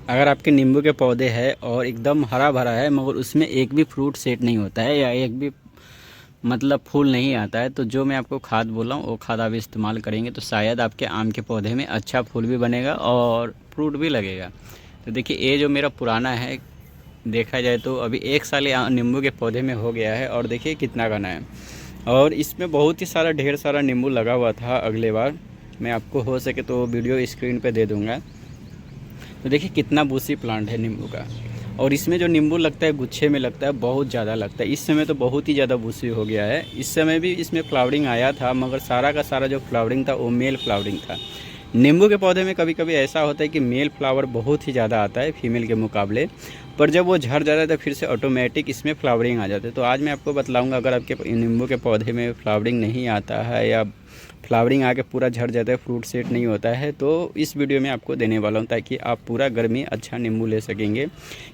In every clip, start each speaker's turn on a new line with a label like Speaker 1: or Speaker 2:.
Speaker 1: अगर आपके नींबू के पौधे हैं और एकदम हरा भरा है मगर उसमें एक भी फ्रूट सेट नहीं होता है या एक भी मतलब फूल नहीं आता है, तो जो मैं आपको खाद बोला हूँ वो खाद आप इस्तेमाल करेंगे तो शायद आपके आम के पौधे में अच्छा फूल भी बनेगा और फ्रूट भी लगेगा। तो देखिए ये जो मेरा पुराना है, देखा जाए तो अभी 1 साल ये नींबू के पौधे में हो गया है और देखिए कितना घना है। और इसमें बहुत ही सारा ढेर सारा नींबू लगा हुआ था। अगले बार मैं आपको हो सके तो वीडियो स्क्रीन पे दे दूँगा। तो देखिए कितना बूसी प्लांट है नींबू का। और इसमें जो नींबू लगता है गुच्छे में लगता है, बहुत ज़्यादा लगता है। इस समय तो बहुत ही ज़्यादा बूसी हो गया है। इस समय भी इसमें फ्लावरिंग आया था मगर सारा का सारा जो फ्लावरिंग था वो मेल फ्लावरिंग था। नींबू के पौधे में कभी कभी ऐसा होता है कि मेल फ्लावर बहुत ही ज़्यादा आता है फीमेल के मुकाबले, पर जब वो झड़ जाता है तो फिर से ऑटोमेटिक इसमें फ्लावरिंग आ जाती है। तो आज मैं आपको बतलाऊंगा, अगर आपके नींबू के पौधे में फ्लावरिंग नहीं आता है या फ्लावरिंग आके पूरा झड़ जाता है, फ्रूट सेट नहीं होता है, तो इस वीडियो में आपको देने वाला हूँ ताकि आप पूरा गर्मी अच्छा नींबू ले सकेंगे।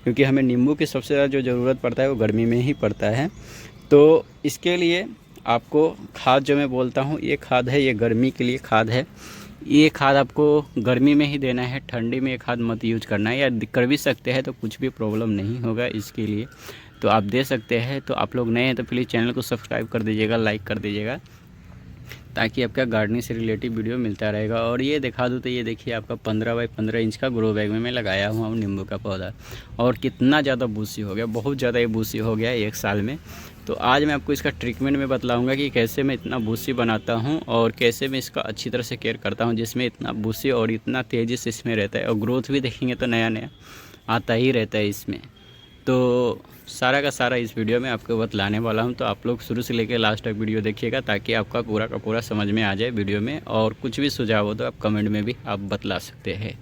Speaker 1: क्योंकि हमें नींबू की सबसे ज़्यादा जो ज़रूरत पड़ता है वो गर्मी में ही पड़ता है। तो इसके लिए आपको खाद जो मैं बोलता हूँ, ये खाद है, ये गर्मी के लिए खाद है। ये खाद आपको गर्मी में ही देना है, ठंडी में ये खाद मत यूज करना है। या कर भी सकते हैं तो कुछ भी प्रॉब्लम नहीं होगा इसके लिए, तो आप दे सकते हैं। तो आप लोग नए हैं तो प्लीज़ चैनल को सब्सक्राइब कर दीजिएगा, लाइक कर दीजिएगा, ताकि आपका गार्डनिंग से रिलेटिव वीडियो मिलता रहेगा। और ये दिखा दूँ तो ये देखिए आपका 15 बाई 15 इंच का ग्रो बैग में मैं लगाया हुआ हूँ नींबू का पौधा। और कितना ज़्यादा बूसी हो गया, बहुत ज़्यादा ये बूसी हो गया 1 साल में। तो आज मैं आपको इसका ट्रीटमेंट में बतलाऊंगा कि कैसे मैं इतना बूसी बनाता हूँ और कैसे मैं इसका अच्छी तरह से केयर करता हूँ, जिसमें इतना बूसी और इतना तेज़ी से इसमें रहता है। और ग्रोथ भी देखेंगे तो नया नया आता ही रहता है इसमें। तो सारा का सारा इस वीडियो में आपको बतलाने वाला हूं, तो आप लोग शुरू से लेकर लास्ट तक वीडियो देखिएगा ताकि आपका पूरा का पूरा समझ में आ जाए वीडियो में। और कुछ भी सुझाव हो तो आप कमेंट में भी आप बतला सकते हैं।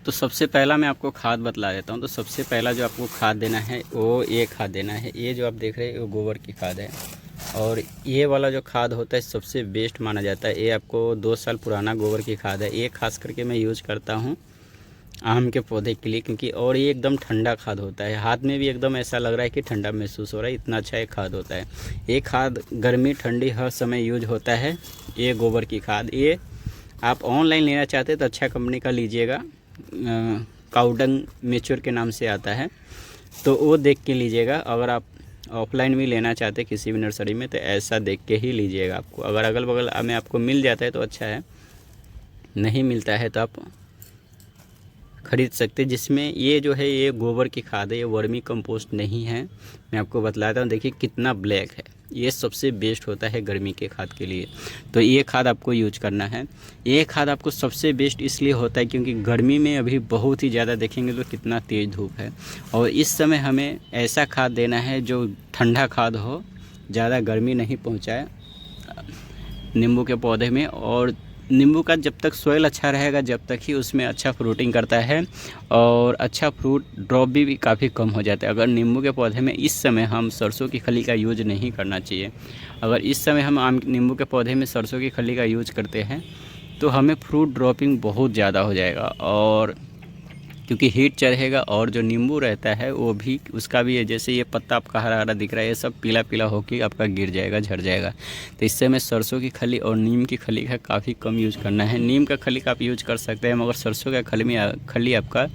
Speaker 1: तो सबसे पहला मैं आपको खाद बतला देता हूं। तो सबसे पहला जो आपको खाद देना है वो ये खाद देना है। ये जो आप देख रहे हैं वो गोबर की खाद है। और ये वाला जो खाद होता है सबसे बेस्ट माना जाता है। ये आपको 2 साल पुराना गोबर की खाद है। ये खास करके मैं यूज़ करता हूँ आम के पौधे के लिए, क्योंकि और ये एकदम ठंडा खाद होता है। हाथ में भी एकदम ऐसा लग रहा है कि ठंडा महसूस हो रहा है, इतना अच्छा ये खाद होता है। ये खाद गर्मी ठंडी हर समय यूज होता है। ये गोबर की खाद, ये आप ऑनलाइन लेना चाहते हैं तो अच्छा कंपनी का लीजिएगा। काउडंग मेच्योर के नाम से आता है, तो वो देख के लीजिएगा। अगर आप ऑफलाइन भी लेना चाहते हैं किसी भी नर्सरी में तो ऐसा देख के ही लीजिएगा। आपको अगर अगल बगल में आपको मिल जाता है तो अच्छा है, नहीं मिलता है तो आप खरीद सकते हैं। जिसमें ये जो है ये गोबर की खाद है, ये वर्मी कंपोस्ट नहीं है। मैं आपको बतलाता हूँ, देखिए कितना ब्लैक है। ये सबसे बेस्ट होता है गर्मी के खाद के लिए, तो ये खाद आपको यूज करना है। ये खाद आपको सबसे बेस्ट इसलिए होता है क्योंकि गर्मी में अभी बहुत ही ज़्यादा देखेंगे तो कितना तेज़ धूप है। और इस समय हमें ऐसा खाद देना है जो ठंडा खाद हो, ज़्यादा गर्मी नहीं पहुँचाए नींबू के पौधे में। और नींबू का जब तक सॉइल अच्छा रहेगा जब तक ही उसमें अच्छा फ्रूटिंग करता है और अच्छा फ्रूट ड्रॉप भी काफ़ी कम हो जाता है। अगर नींबू के पौधे में इस समय हम सरसों की खली का यूज नहीं करना चाहिए। अगर इस समय हम आम नींबू के पौधे में सरसों की खली का यूज करते हैं तो हमें फ्रूट ड्रॉपिंग बहुत ज़्यादा हो जाएगा। और क्योंकि हीट चढ़ेगा और जो नींबू रहता है वो भी उसका भी है, जैसे ये पत्ता आपका हरा हरा दिख रहा है ये सब पीला पीला होकर आपका गिर जाएगा, झड़ जाएगा। तो इससे हमें सरसों की खली और नीम की खली का काफ़ी कम यूज करना है। नीम का खली का आप यूज कर सकते हैं मगर सरसों का खली आपका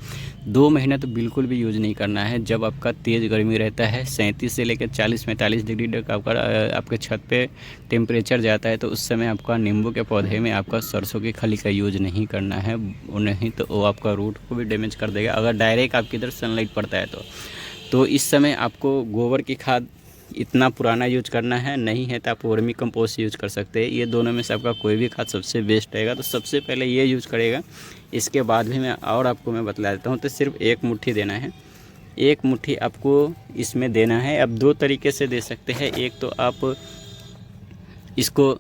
Speaker 1: 2 महीना तो बिल्कुल भी यूज़ नहीं करना है। जब आपका तेज़ गर्मी रहता है 37 से लेकर 40-45 डिग्री तक आपके छत पे टेम्परेचर जाता है, तो उस समय आपका नींबू के पौधे में आपका सरसों की खली का यूज़ नहीं करना है। वो नहीं तो वो आपका रूट को भी डैमेज कर देगा अगर डायरेक्ट आपकी इधर सनलाइट पड़ता है तो इस समय आपको गोबर की खाद इतना पुराना यूज करना है। नहीं है तो आप वर्मी कंपोस्ट यूज कर सकते हैं। ये दोनों में से आपका कोई भी खाद सबसे बेस्ट रहेगा। तो सबसे पहले ये यूज करेगा, इसके बाद भी मैं आपको मैं बतला देता हूँ। तो सिर्फ 1 मुट्ठी देना है, 1 मुट्ठी आपको इसमें देना है। अब 2 तरीके से दे सकते हैं। एक तो आप इसको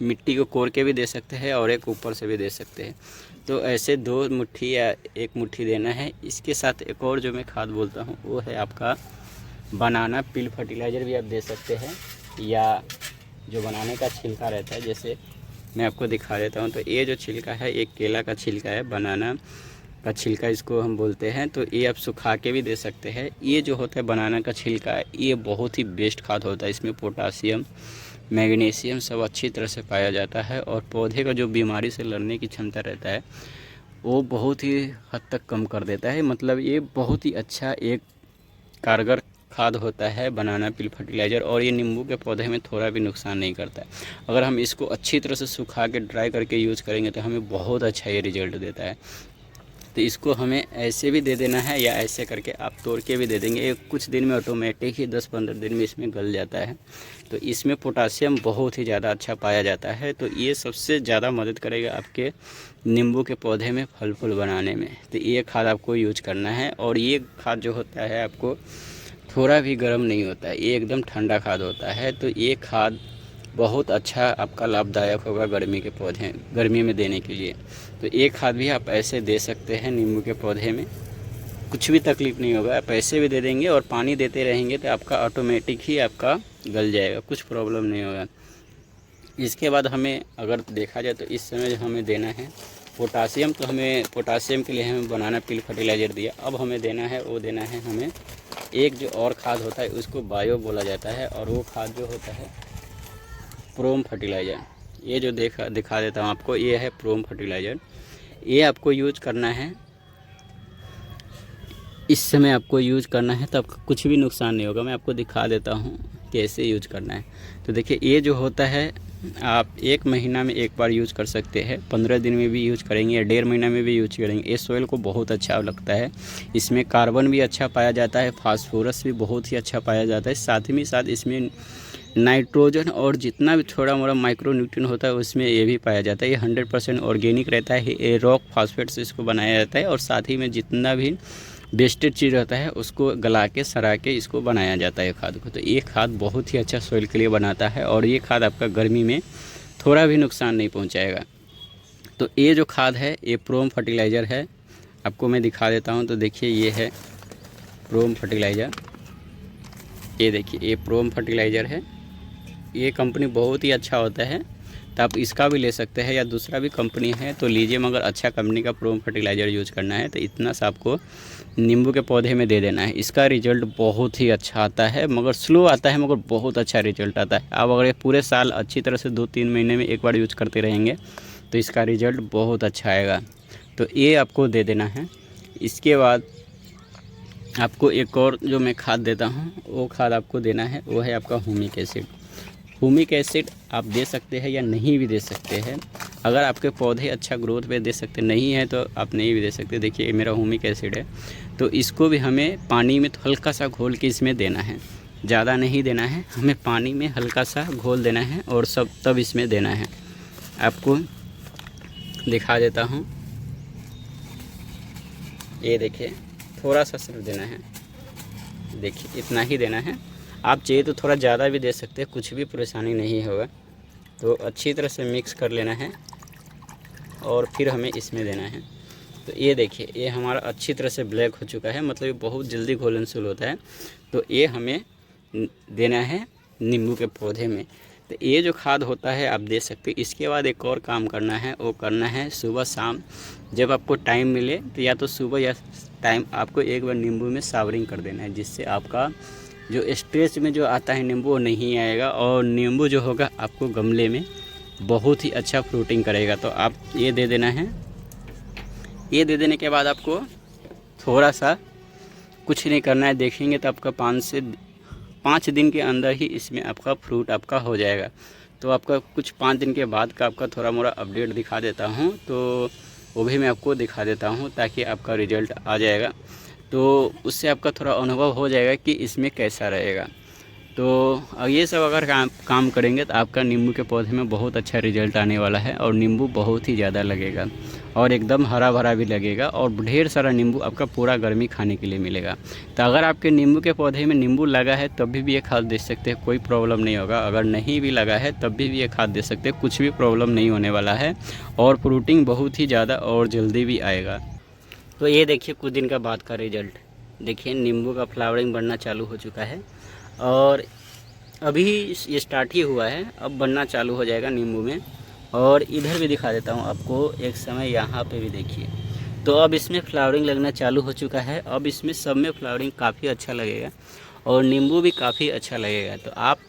Speaker 1: मिट्टी को कोर के भी दे सकते हैं और एक ऊपर से भी दे सकते हैं। तो ऐसे 2 मुट्ठी या 1 मुट्ठी देना है। इसके साथ एक और जो मैं खाद बोलता हूँ वो है आपका बनाना पील फर्टिलाइज़र भी आप दे सकते हैं, या जो बनाने का छिलका रहता है, जैसे मैं आपको दिखा देता हूँ। तो ये जो छिलका है एक केला का छिलका है, बनाना का छिलका इसको हम बोलते हैं। तो ये आप सुखा के भी दे सकते हैं। ये जो होता है बनाना का छिलका, ये बहुत ही बेस्ट खाद होता है। इसमें पोटासियम मैग्नीशियम सब अच्छी तरह से पाया जाता है और पौधे का जो बीमारी से लड़ने की क्षमता रहता है वो बहुत ही हद तक कम कर देता है। मतलब ये बहुत ही अच्छा एक कारगर खाद होता है बनाना पील फर्टिलाइज़र, और ये नींबू के पौधे में थोड़ा भी नुकसान नहीं करता है। अगर हम इसको अच्छी तरह से सुखा के ड्राई करके यूज़ करेंगे तो हमें बहुत अच्छा ये रिजल्ट देता है। तो इसको हमें ऐसे भी दे देना है या ऐसे करके आप तोड़ के भी दे देंगे, ये कुछ दिन में ऑटोमेटिक ही 10-15 दिन में इसमें गल जाता है। तो इसमें पोटासियम बहुत ही ज़्यादा अच्छा पाया जाता है, तो ये सबसे ज़्यादा मदद करेगा आपके नींबू के पौधे में फल फूल बनाने में। तो ये खाद आपको यूज करना है, और ये खाद जो होता है आपको थोड़ा भी गर्म नहीं होता है, ये एकदम ठंडा खाद होता है। तो ये खाद बहुत अच्छा आपका लाभदायक होगा गर्मी में देने के लिए। तो एक खाद भी आप ऐसे दे सकते हैं नींबू के पौधे में, कुछ भी तकलीफ़ नहीं होगा। आप ऐसे भी दे देंगे और पानी देते रहेंगे तो आपका ऑटोमेटिक ही आपका गल जाएगा, कुछ प्रॉब्लम नहीं होगा। इसके बाद हमें अगर देखा जाए तो इस समय जो हमें देना है पोटासियम, तो हमें पोटासियम के लिए हमें बनाना पील फर्टिलाइज़र दिया। अब हमें देना है हमें एक जो और खाद होता है उसको बायो बोला जाता है, और वो खाद जो होता है प्रोम फर्टिलाइज़र। ये जो दिखा देता हूँ आपको, ये है प्रोम फर्टिलाइज़र। ये आपको यूज करना है, इस समय आपको यूज करना है, तो आपका कुछ भी नुकसान नहीं होगा। मैं आपको दिखा देता हूँ कैसे यूज करना है। तो देखिए, ये जो होता है आप 1 महीना में एक बार यूज़ कर सकते हैं, 15 दिन में भी यूज करेंगे या 1.5 महीना में भी यूज करेंगे। ये सॉइल को बहुत अच्छा लगता है, इसमें कार्बन भी अच्छा पाया जाता है, फास्फोरस भी बहुत ही अच्छा पाया जाता है, साथ ही साथ इसमें नाइट्रोजन और जितना भी थोड़ा मोड़ा माइक्रो न्यूट्रिएंट होता है उसमें ये भी पाया जाता है। ये 100% ऑर्गेनिक रहता है, ये रॉक फास्फेट से इसको बनाया जाता है, और साथ ही में जितना भी वेस्टेज चीज़ रहता है उसको गला के सरा के इसको बनाया जाता है खाद को। तो ये खाद बहुत ही अच्छा सॉइल के लिए बनाता है, और ये खाद आपका गर्मी में थोड़ा भी नुकसान नहीं पहुंचाएगा। तो ये जो खाद है ये प्रोम फर्टिलाइज़र है, आपको मैं दिखा देता हूं। तो देखिए, ये है प्रोम फर्टिलाइज़र, ये देखिए ये प्रोम फर्टिलाइज़र है। ये कंपनी बहुत ही अच्छा होता है, तो आप इसका भी ले सकते हैं या दूसरा भी कंपनी है तो लीजिए, मगर अच्छा कंपनी का प्रोम फर्टिलाइज़र यूज करना है। तो इतना सा आपको नींबू के पौधे में दे देना है। इसका रिजल्ट बहुत ही अच्छा आता है, मगर स्लो आता है, मगर बहुत अच्छा रिजल्ट आता है। आप अगर ये पूरे साल अच्छी तरह से 2-3 महीने में एक बार यूज करते रहेंगे तो इसका रिजल्ट बहुत अच्छा आएगा। तो ये आपको दे देना है। इसके बाद आपको एक और जो मैं खाद देता हूँ वो खाद आपको देना है, वो है आपका ह्यूमिक एसिड। ह्यूमिक एसिड आप दे सकते हैं या नहीं भी दे सकते हैं। अगर आपके पौधे अच्छा ग्रोथ पे दे सकते नहीं है तो आप नहीं भी दे सकते। देखिए, ये मेरा ह्यूमिक एसिड है, तो इसको भी हमें पानी में हल्का सा घोल के इसमें देना है, ज़्यादा नहीं देना है, हमें पानी में हल्का सा घोल देना है और तब इसमें देना है। आपको दिखा देता हूँ, ये देखिए थोड़ा सा सिर्फ देना है, देखिए इतना ही देना है। आप चाहिए तो थोड़ा ज़्यादा भी दे सकते हैं, कुछ भी परेशानी नहीं होगा। तो अच्छी तरह से मिक्स कर लेना है और फिर हमें इसमें देना है। तो ये देखिए, ये हमारा अच्छी तरह से ब्लैक हो चुका है, मतलब ये बहुत जल्दी घुलनशील होता है। तो ये हमें देना है नींबू के पौधे में। तो ये जो खाद होता है आप दे सकते हैं। इसके बाद एक और काम करना है, वो करना है सुबह शाम जब आपको टाइम मिले, तो या तो सुबह या टाइम आपको एक बार नींबू में सावरिंग कर देना है, जिससे आपका जो स्ट्रेच में जो आता है नींबू वो नहीं आएगा, और नींबू जो होगा आपको गमले में बहुत ही अच्छा फ्रूटिंग करेगा। तो आप ये दे देना है। ये दे देने के बाद आपको थोड़ा सा कुछ नहीं करना है, देखेंगे तो आपका 5 दिन के अंदर ही इसमें आपका फ्रूट आपका हो जाएगा। तो आपका कुछ 5 दिन के बाद का आपका थोड़ा मोड़ा अपडेट दिखा देता हूँ, तो वो भी मैं आपको दिखा देता हूँ ताकि आपका रिज़ल्ट आ जाएगा, तो उससे आपका थोड़ा अनुभव हो जाएगा कि इसमें कैसा रहेगा। तो ये सब अगर काम करेंगे तो आपका नींबू के पौधे में बहुत अच्छा रिजल्ट आने वाला है, और नींबू बहुत ही ज़्यादा लगेगा और एकदम हरा भरा भी लगेगा, और ढेर सारा नींबू आपका पूरा गर्मी खाने के लिए मिलेगा। तो अगर आपके नींबू के पौधे में नींबू लगा है तब भी ये खाद दे सकते हैं, कोई प्रॉब्लम नहीं होगा। अगर नहीं भी लगा है तब भी ये खाद दे सकते हैं, कुछ भी प्रॉब्लम नहीं होने वाला है, और फ्रूटिंग बहुत ही ज़्यादा और जल्दी भी आएगा। तो ये देखिए कुछ दिन का बाद का रिज़ल्ट, देखिए नींबू का फ्लावरिंग बनना चालू हो चुका है, और अभी ये स्टार्ट ही हुआ है, अब बनना चालू हो जाएगा नींबू में। और इधर भी दिखा देता हूँ आपको, एक समय यहाँ पे भी देखिए। तो अब इसमें फ्लावरिंग लगना चालू हो चुका है, अब इसमें सब में फ्लावरिंग काफ़ी अच्छा लगेगा और नींबू भी काफ़ी अच्छा लगेगा। तो आप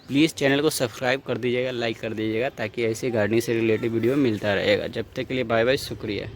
Speaker 1: प्लीज़ चैनल को सब्सक्राइब कर दीजिएगा, लाइक कर दीजिएगा, ताकि ऐसे गार्डनिंग से रिलेटेड वीडियो मिलता रहेगा। जब तक के लिए बाय बाय, शुक्रिया।